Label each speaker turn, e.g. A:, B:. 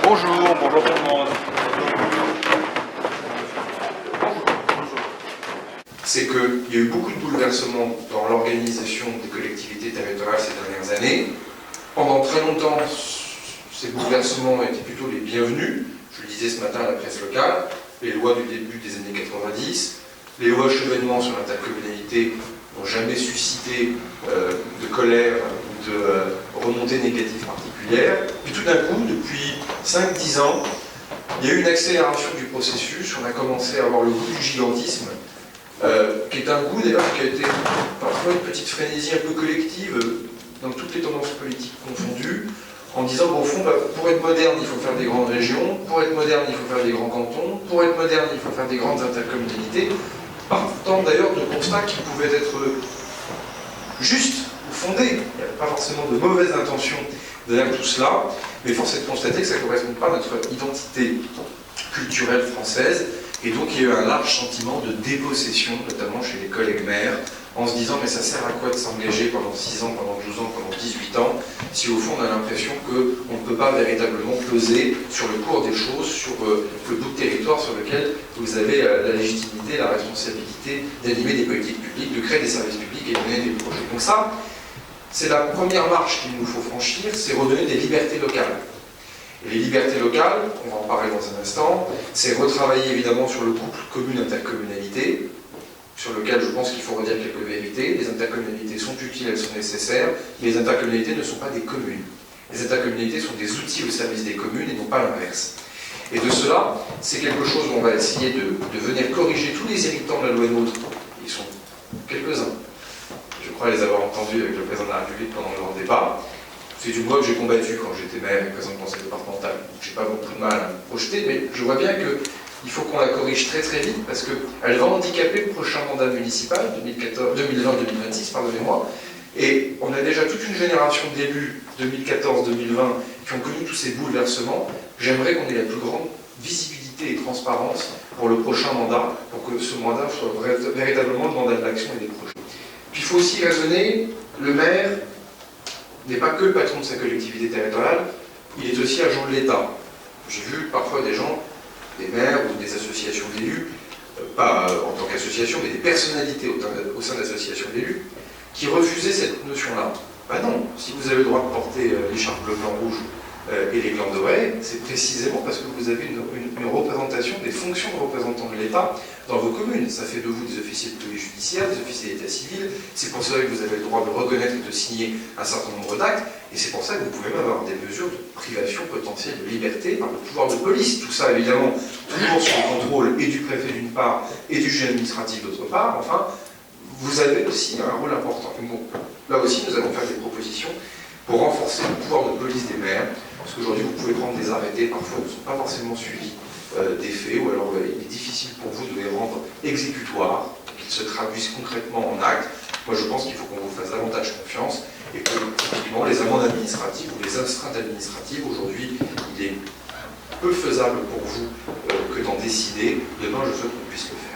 A: Bonjour, bonjour tout le monde.
B: C'est qu'il y a eu beaucoup de bouleversements dans l'organisation des collectivités territoriales ces dernières années. Pendant très longtemps, ces bouleversements étaient plutôt les bienvenus. Je le disais ce matin à la presse locale, les lois du début des années 90, les lois Chevènement sur l'intercommunalité n'ont jamais suscité de colère ou de remontée négative particulière. Puis tout d'un coup, depuis 5-10 ans, il y a eu une accélération du processus. On a commencé à avoir le goût du gigantisme, qui est un goût d'ailleurs qui a été parfois une petite frénésie un peu collective dans toutes les tendances politiques confondues, en disant bon, au fond, pour être moderne, il faut faire des grandes régions, pour être moderne, il faut faire des grands cantons, pour être moderne, il faut faire des grandes intercommunalités, partant d'ailleurs de constats qui pouvaient être justes ou fondés. Il n'y avait pas forcément de mauvaises intentions derrière tout cela, mais force est de constater que ça ne correspond pas à notre identité culturelle française, et donc il y a eu un large sentiment de dépossession, notamment chez les collègues maires, en se disant mais ça sert à quoi de s'engager pendant 6 ans, pendant 12 ans, pendant 18 ans, si au fond on a l'impression qu'on ne peut pas véritablement peser sur le cours des choses, sur le bout de territoire sur lequel vous avez la légitimité, la responsabilité d'animer des politiques publiques, de créer des services publics et de mener des projets. Donc ça, c'est la première marche qu'il nous faut franchir, c'est redonner des libertés locales. Et les libertés locales, on va en parler dans un instant, c'est retravailler évidemment sur le couple commune-intercommunalité, sur lequel je pense qu'il faut redire quelques vérités. Les intercommunalités sont utiles, elles sont nécessaires, mais les intercommunalités ne sont pas des communes. Les intercommunalités sont des outils au service des communes et non pas l'inverse. Et de cela, c'est quelque chose où on va essayer de venir corriger tous les irritants de la loi NOTRe. Ils sont quelques-uns. Je crois les avoir entendus avec le président de la République pendant le grand débat. C'est une loi que j'ai combattue quand j'étais maire et président du conseil départemental. Je n'ai pas beaucoup de mal à me projeter, mais je vois bien qu'il faut qu'on la corrige très très vite parce qu'elle va handicaper le prochain mandat municipal, 2020-2026, pardonnez-moi. Et on a déjà toute une génération d'élus, 2014-2020, qui ont connu tous ces bouleversements. J'aimerais qu'on ait la plus grande visibilité et transparence pour le prochain mandat, pour que ce mandat soit véritablement le mandat de l'action et des projets. Puis il faut aussi raisonner, le maire n'est pas que le patron de sa collectivité territoriale, il est aussi agent de l'État. J'ai vu parfois des gens, des maires ou des associations d'élus, pas en tant qu'association, mais des personnalités au sein d'associations d'élus, qui refusaient cette notion-là. Ben non, si vous avez le droit de porter l'écharpe bleu, blanc, rouge et les glands dorés, c'est précisément parce que vous avez une représentation des fonctions de représentants de l'État dans vos communes. Ça fait de vous des officiers de police judiciaire, des officiers d'état civil, c'est pour ça que vous avez le droit de reconnaître et de signer un certain nombre d'actes, et c'est pour ça que vous pouvez même avoir des mesures de privation potentielle de liberté par le pouvoir de police. Tout ça, évidemment, toujours sous le contrôle et du préfet d'une part, et du juge administratif d'autre part. Enfin, vous avez aussi un rôle important. Donc, là aussi, nous allons faire des propositions pour renforcer le pouvoir de police des maires, parce qu'aujourd'hui, vous pouvez prendre des arrêtés, parfois ils ne sont pas forcément suivis des faits, ou alors il est difficile pour vous de les rendre exécutoires, qu'ils se traduisent concrètement en actes. Moi, je pense qu'il faut qu'on vous fasse davantage confiance, et que, typiquement, les amendes administratives ou les astreintes administratives, aujourd'hui, il est peu faisable pour vous que d'en décider. Demain, je souhaite qu'on puisse le faire.